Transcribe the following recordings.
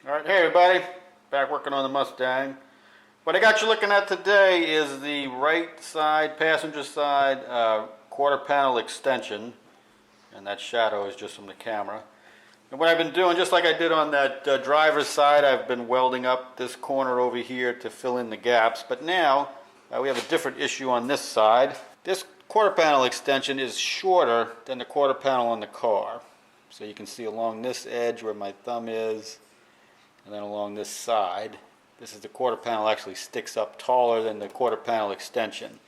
Alright, hey everybody, back working on the Mustang. What I got you looking at today is the right side, passenger side, quarter panel extension, and that shadow is just from the camera. And what I've been doing, just like I did on that driver's side, I've been welding up this corner over here to fill in the gaps, but now we have a different issue on this side. This quarter panel extension is shorter than the quarter panel on the car. So you can see along this edge where my thumb is, and then along this side, this is the quarter panel actually sticks up taller than the quarter panel extension.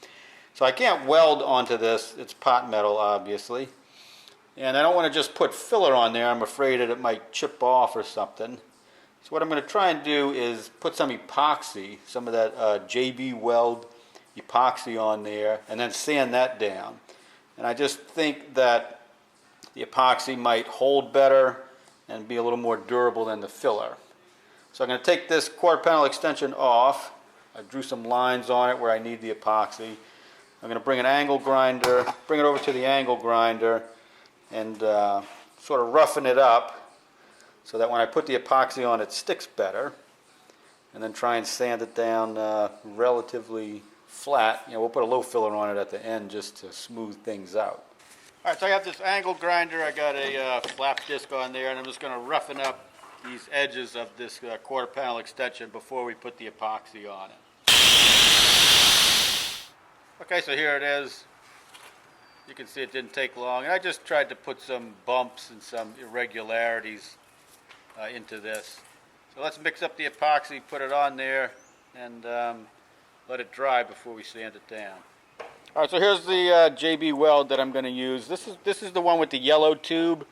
So I can't weld onto this, it's pot metal obviously. And I don't want to just put filler on there, I'm afraid that it might chip off or something. So what I'm going to try and do is put some epoxy, some of that JB Weld epoxy on there, and then sand that down. And I just think that the epoxy might hold better and be a little more durable than the filler. So I'm going to take this quarter panel extension off. I drew some lines on it where I need the epoxy. I'm going to bring an angle grinder, bring it over to the angle grinder, and sort of roughen it up so that when I put the epoxy on it sticks better. And then try and sand it down relatively flat. You know, we'll put a low filler on it at the end just to smooth things out. Alright, so I have this angle grinder. I got a flap disc on there, and I'm just going to roughen up these edges of this quarter panel extension before we put the epoxy on it. Okay, so here it is. You can see it didn't take long, and I just tried to put some bumps and some irregularities into this. So let's mix up the epoxy, put it on there, and let it dry before we sand it down. All right, so here's the JB Weld that I'm going to use. This is the one with the yellow tube.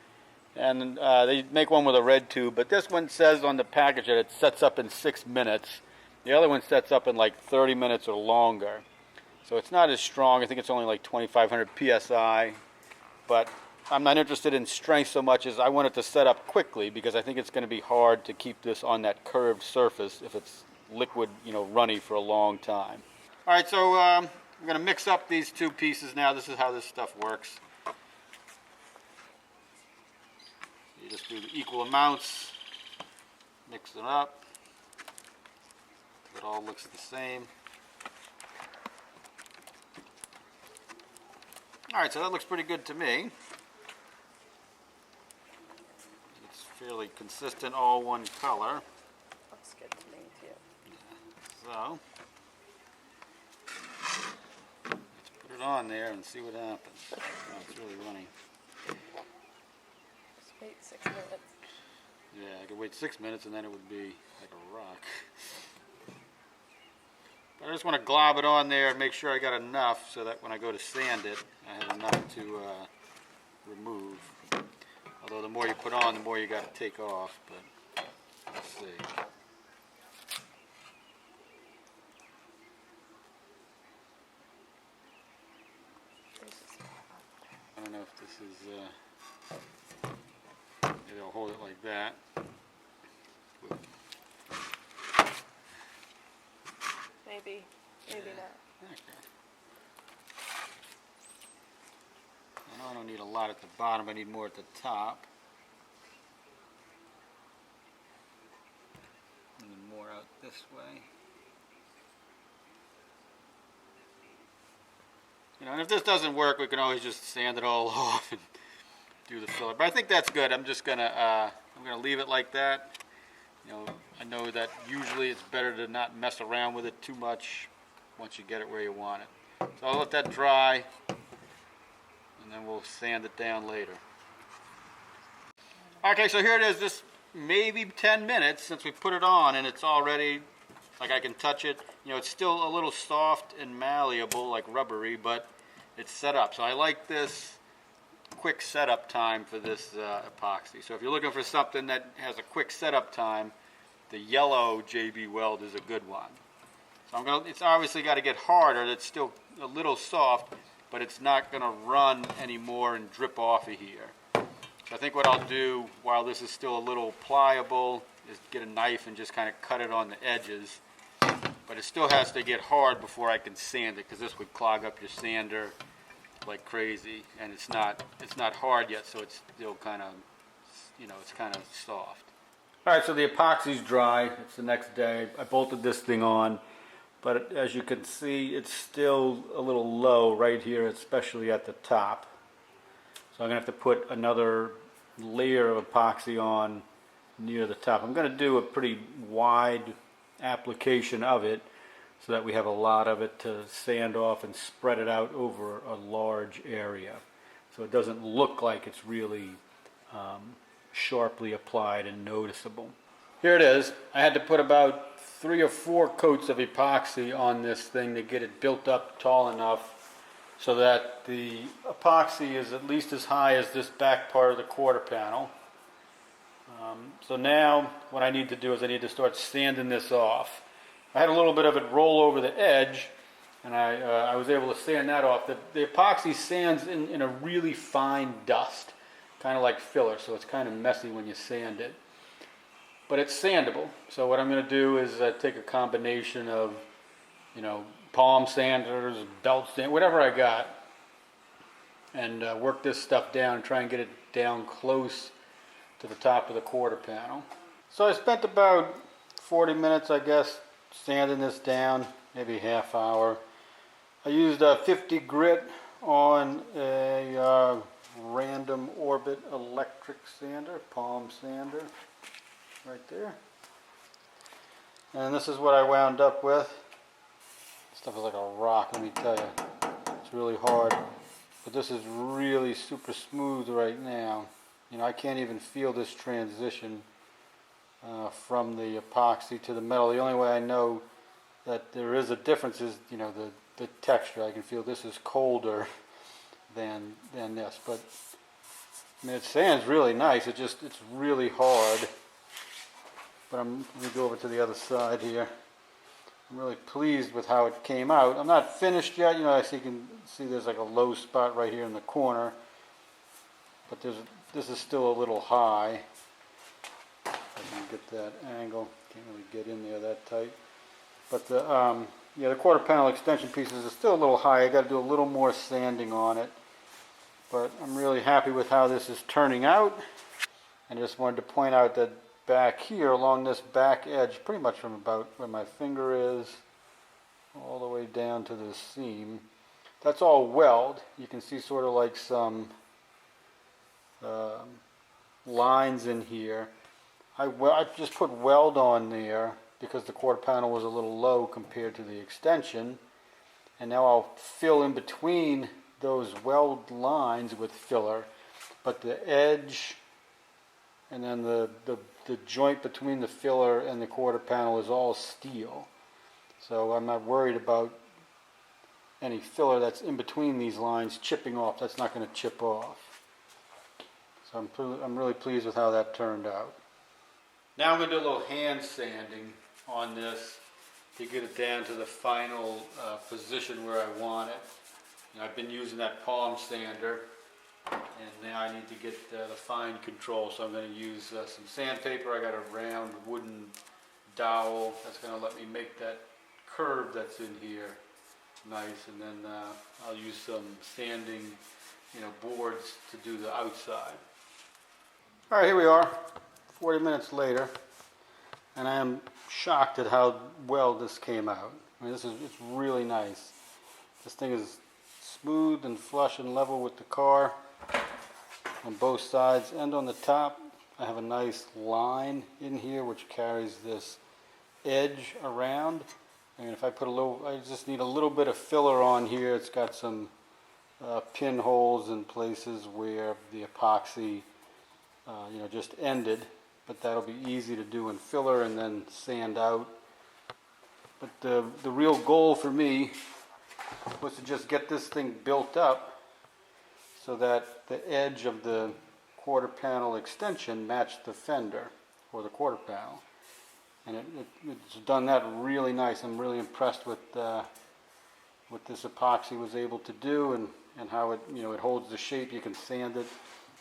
And they make one with a red tube, but this one says on the package that it sets up in 6 minutes. The other one sets up in like 30 minutes or longer. So it's not as strong. I think it's only like 2,500 PSI. But I'm not interested in strength so much as I want it to set up quickly, because I think it's going to be hard to keep this on that curved surface if it's liquid, you know, runny for a long time. All right, so I'm going to mix up these two pieces now. This is how this stuff works. Just do the equal amounts, mix it up, it all looks the same. Alright, so that looks pretty good to me. It's fairly consistent, all one color. Looks good to me too. Yeah. So, let's put it on there and see what happens. Oh, it's really runny. Wait 6 minutes. Yeah, I could wait 6 minutes and then it would be like a rock. But I just want to glob it on there and make sure I got enough so that when I go to sand it, I have enough to remove. Although the more you put on, the more you got to take off, but let's see. I don't know if this is... Maybe I'll hold it like that. Maybe not. Okay. I don't need a lot at the bottom, I need more at the top. And then more out this way. You know, and if this doesn't work, we can always just sand it all off and do the filler. But I think that's good. I'm just gonna I'm gonna leave it like that. You know, I know that usually it's better to not mess around with it too much once you get it where you want it. So I'll let that dry, and then we'll sand it down later. Okay, so here it is. This maybe 10 minutes since we put it on, and it's already like I can touch it. You know, it's still a little soft and malleable, like rubbery, but it's set up. So I like this quick setup time for this epoxy. So if you're looking for something that has a quick setup time, the yellow JB Weld is a good one. So it's obviously got to get harder. It's still a little soft, but it's not going to run anymore and drip off of here. So I think what I'll do while this is still a little pliable is get a knife and just kind of cut it on the edges. But it still has to get hard before I can sand it, because this would clog up your sander like crazy, and it's not hard yet, so it's still kind of, you know, it's kind of soft. All right, so the epoxy's dry. It's the next day. I bolted this thing on, but as you can see, it's still a little low right here, especially at the top. So I'm gonna have to put another layer of epoxy on near the top. I'm gonna do a pretty wide application of it so that we have a lot of it to sand off and spread it out over a large area. So it doesn't look like it's really sharply applied and noticeable. Here it is. I had to put about 3 or 4 coats of epoxy on this thing to get it built up tall enough so that the epoxy is at least as high as this back part of the quarter panel. So now what I need to do is I need to start sanding this off. I had a little bit of it roll over the edge, and I was able to sand that off. The epoxy sands in a really fine dust, kind of like filler, so it's kind of messy when you sand it. But it's sandable. So what I'm going to do is take a combination of, palm sanders, belt sand, whatever I got, and work this stuff down and try and get it down close to the top of the quarter panel. So I spent about 40 minutes, I guess, sanding this down, maybe half hour. I used a 50 grit on a random orbit electric sander, palm sander, right there. And this is what I wound up with. This stuff is like a rock, let me tell you. It's really hard. But this is really super smooth right now. I can't even feel this transition from the epoxy to the metal. The only way I know that there is a difference is, the texture. I can feel this is colder than this. But, it sands really nice. It's really hard. But let me go over to the other side here. I'm really pleased with how it came out. I'm not finished yet. As you can see, there's like a low spot right here in the corner. But this is still a little high. I can get that angle. Can't really get in there that tight. But the quarter panel extension pieces are still a little high. I got to do a little more sanding on it. But I'm really happy with how this is turning out. And I just wanted to point out that back here along this back edge, pretty much from about where my finger is all the way down to the seam, that's all weld. You can see sort of like some lines in here. I just put weld on there because the quarter panel was a little low compared to the extension, and now I'll fill in between those weld lines with filler, but the edge and then the joint between the filler and the quarter panel is all steel. So I'm not worried about any filler that's in between these lines chipping off. That's not going to chip off. So I'm really pleased with how that turned out. Now I'm going to do a little hand sanding on this to get it down to the final position where I want it. I've been using that palm sander, and now I need to get the fine control, so I'm going to use some sandpaper. I got a round wooden dowel that's going to let me make that curve that's in here nice, and then I'll use some sanding boards to do the outside. Alright, here we are, 40 minutes later, and I am shocked at how well this came out. It's really nice. This thing is smooth and flush and level with the car on both sides and on the top. I have a nice line in here which carries this edge around, and if I just need a little bit of filler on here. It's got some pinholes in places where the epoxy just ended, but that'll be easy to do in filler and then sand out. But the real goal for me was to just get this thing built up so that the edge of the quarter panel extension matched the fender or the quarter panel, and it's done that really nice. I'm really impressed with what this epoxy was able to do, and how it it holds the shape. You can sand it.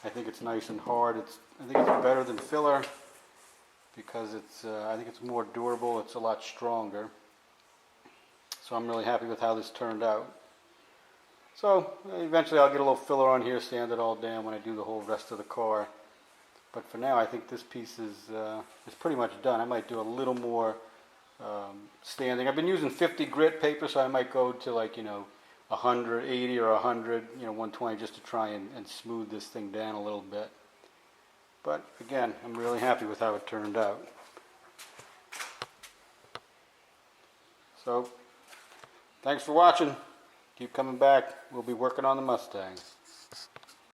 I think it's nice and hard. I think it's better than filler because I think it's more durable. It's a lot stronger. So I'm really happy with how this turned out. So eventually I'll get a little filler on here, sand it all down when I do the whole rest of the car. But for now, I think this piece is pretty much done. I might do a little more standing. I've been using 50 grit paper, so I might go to like, 180 or 100, 120, just to try and smooth this thing down a little bit. But again, I'm really happy with how it turned out. So, thanks for watching. Keep coming back. We'll be working on the Mustang.